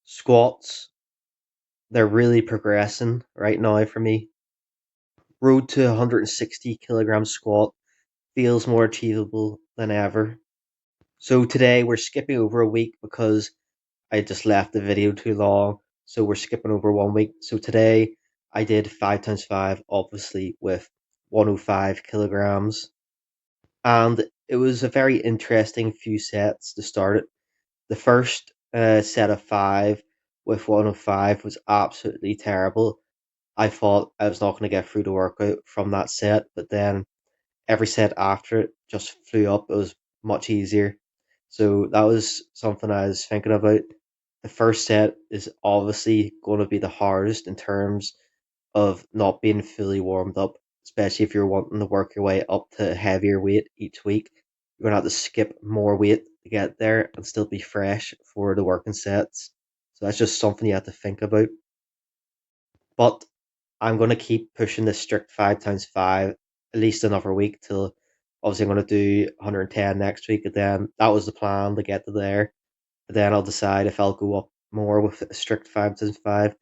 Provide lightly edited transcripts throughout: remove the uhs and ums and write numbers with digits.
Squats, they're really progressing right now for me. Road to 160 kilogram squat feels more achievable than ever. So today we're skipping over a week because I just left the video too long. So we're skipping over 1 week. So today I did 5 times 5, obviously with 105 kilograms. And it was a very interesting few sets to start it. The first set of 5 with 105 was absolutely terrible. I thought I was not going to get through the workout from that set, but then every set after it just flew up. It was much easier. So that was something I was thinking about. The first set is obviously going to be the hardest in terms of not being fully warmed up, especially if you're wanting to work your way up to heavier weight each week. You're gonna have to skip more weight to get there and still be fresh for the working sets. So that's just something you have to think about. But I'm gonna keep pushing this strict 5 times 5 at least another week till obviously I'm gonna do 110 next week, and then that was the plan to get to there. But then I'll decide if I'll go up more with a strict 5 times 5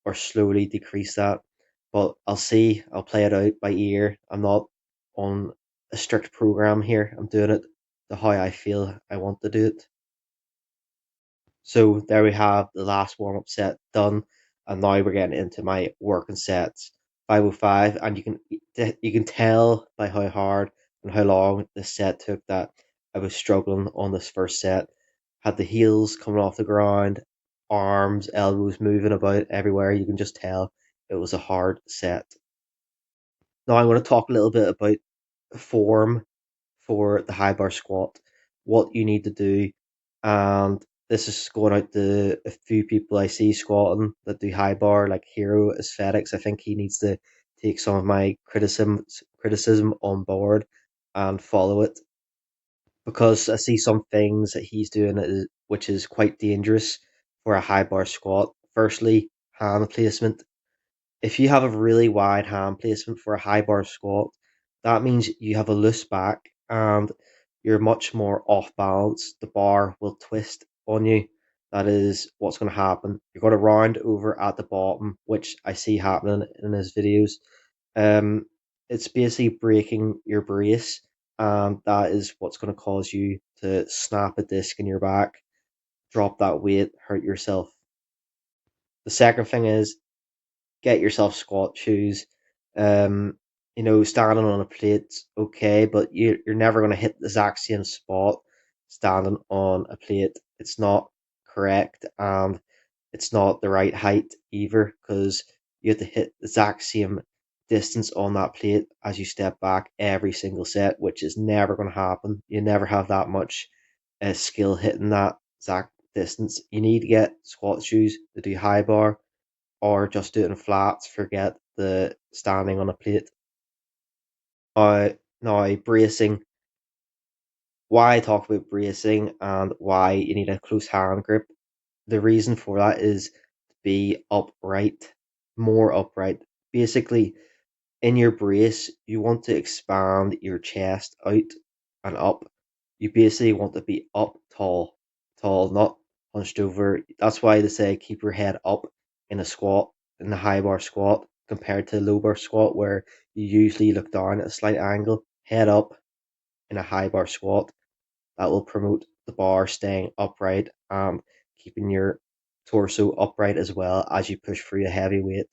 or slowly decrease that. But I'll see. I'll play it out by ear. I'm not on a strict program here. I'm doing it the how I feel I want to do it. So there we have the last warm up set done, and now we're getting into my working sets. 505, and you can tell by how hard and how long this set took that I was struggling on this first set. Had the heels coming off the ground, arms, elbows moving about everywhere. You can just tell it was a hard set. Now I'm going to talk a little bit about form for the high bar squat, what you need to do, and this is going out to a few people I see squatting that do high bar, like Hero Aesthetics. I think he needs to take some of my criticism on board and follow it, because I see some things that he's doing which is quite dangerous for a high bar squat. Firstly, hand placement. If you have a really wide hand placement for a high bar squat, that means you have a loose back and you're much more off balance. The bar will twist on you. That is what's going to happen. You're going to round over at the bottom, which I see happening in his videos. Um, it's basically breaking your brace, and that is what's going to cause you to snap a disc in your back, drop that weight, hurt yourself. The second thing is get yourself squat shoes. Um, standing on a plate's okay, but you're never going to hit the exact same spot standing on a plate. It's not correct, and it's not the right height either, because you have to hit the exact same distance on that plate as you step back every single set, which is never going to happen. You never have that much skill hitting that exact distance. You need to get squat shoes to do high bar, or just do it in flats, forget the standing on a plate. Now, bracing. Why I talk about bracing and why you need a close hand grip. The reason for that is to be upright, more upright. Basically, in your brace, you want to expand your chest out and up. You basically want to be up tall, not hunched over. That's why they say keep your head up in a squat, in the high bar squat, compared to low bar squat, where you usually look down at a slight angle. Head up in a high bar squat. That will promote the bar staying upright and keeping your torso upright as well as you push through a heavy weight.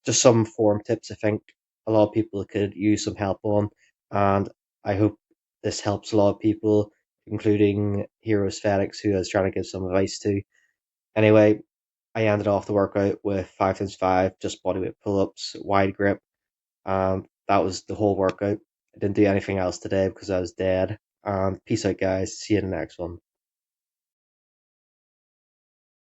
Just some form tips I think a lot of people could use some help on, and I hope this helps a lot of people, including Hero Aesthetics, who I was trying to give some advice to. Anyway, I ended off the workout with 5 times 5, just bodyweight pull-ups, wide grip, and that was the whole workout. I didn't do anything else today because I was dead. And peace out, guys. See you in the next one.